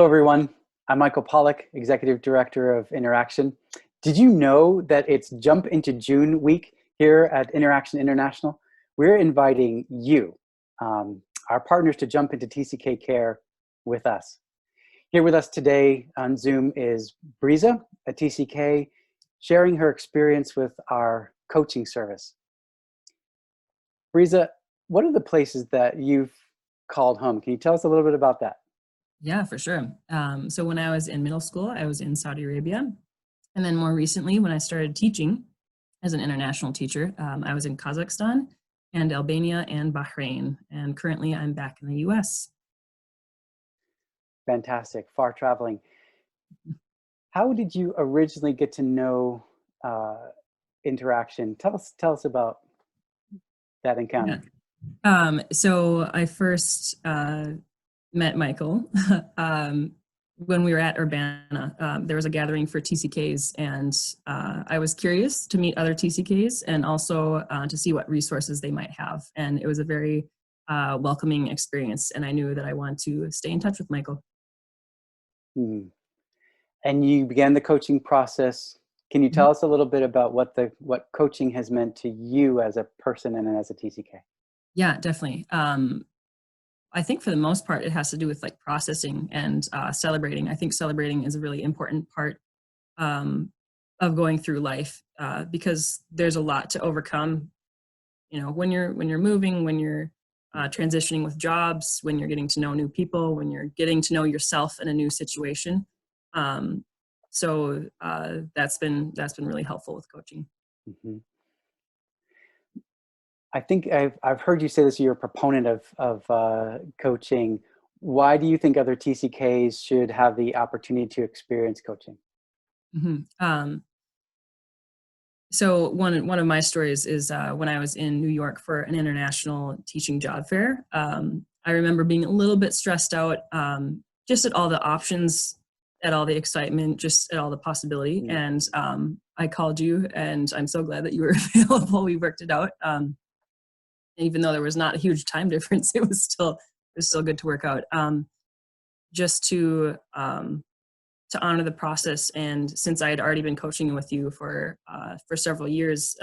Hello, everyone. I'm Michael Pollack, Executive Director of Interaction. Did you know that it's Jump into June week here at Interaction International? We're inviting you, our partners, to jump into TCK Care with us. Here with us today on Zoom is Briza at TCK, sharing her experience with our coaching service. Briza, what are the places that you've called home? Can you tell us a little bit about that? Yeah, for sure. So when I was in middle school, I was in Saudi Arabia. And then more recently, when I started teaching as an international teacher, I was in Kazakhstan and Albania and Bahrain. And currently I'm back in the US. Fantastic, far traveling. How did you originally get to know Interaction? Tell us about that encounter. Yeah. So I first met Michael when we were at Urbana. There was a gathering for TCKs, and I was curious to meet other TCKs and also to see what resources they might have. And it was a very welcoming experience, and I knew that I wanted to stay in touch with Michael. And you began the coaching process. Can you tell us a little bit about what coaching has meant to you as a person and as a TCK? Yeah, definitely. I think for the most part, it has to do with like processing and celebrating. I think celebrating is a really important part of going through life because there's a lot to overcome. You know, when you're moving, when you're transitioning with jobs, when you're getting to know new people, when you're getting to know yourself in a new situation. So that's been really helpful with coaching. Mm-hmm. I think I've heard you say this. You're a proponent of coaching. Why do you think other TCKs should have the opportunity to experience coaching? Mm-hmm. So one of my stories is when I was in New York for an international teaching job fair. I remember being a little bit stressed out just at all the options, at all the excitement, just at all the possibility. And I called you, and I'm so glad that you were available. We worked it out. Even though there was not a huge time difference, it was still good to work out. Just to honor the process, and since I had already been coaching with you for several years,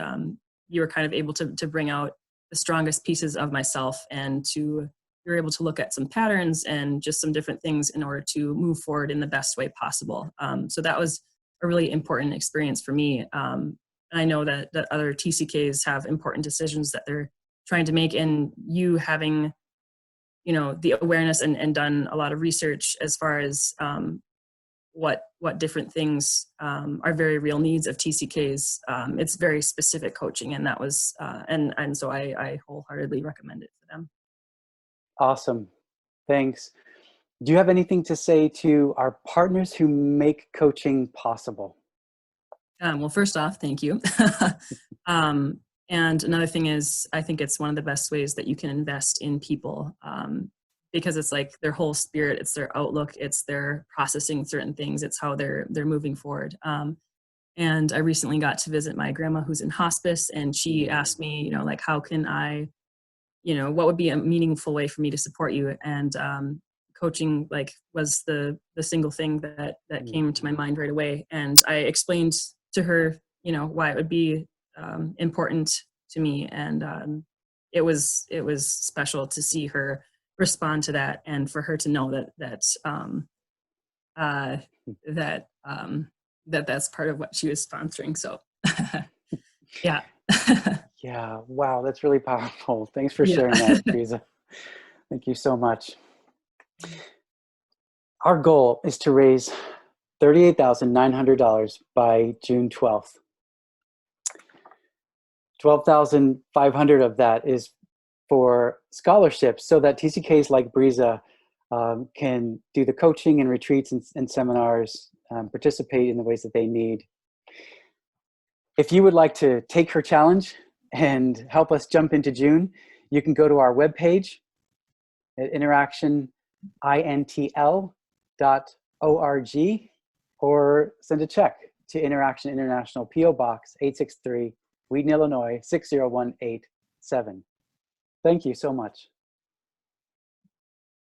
you were kind of able to bring out the strongest pieces of myself, and you were able to look at some patterns and just some different things in order to move forward in the best way possible. So that was a really important experience for me. I know that other TCKs have important decisions that they're trying to make, and you having, you know, the awareness and done a lot of research as far as what different things are very real needs of TCKs. It's very specific coaching, and that was and so I wholeheartedly recommend it for them. Awesome, thanks. Do you have anything to say to our partners who make coaching possible? Well, first off, thank you. And another thing is, I think it's one of the best ways that you can invest in people because it's like their whole spirit, it's their outlook, it's their processing certain things, it's how they're moving forward. And I recently got to visit my grandma who's in hospice, and she asked me, you know, like, how can I, you know, what would be a meaningful way for me to support you? And coaching like was the single thing that came to my mind right away. And I explained to her, you know, why it would be important to me, and it was special to see her respond to that, and for her to know that that's part of what she was sponsoring. So yeah. Yeah, wow, that's really powerful. Thanks for Yeah. sharing that, Briza. Thank you so much. Our goal is to raise $38,900 by June 12th. 12,500 of that is for scholarships so that TCKs like Briza can do the coaching and retreats and seminars, participate in the ways that they need. If you would like to take her challenge and help us jump into June, you can go to our webpage at interactionintl.org or send a check to Interaction International, P.O. Box 863, Wheaton, Illinois 60187. Thank you so much.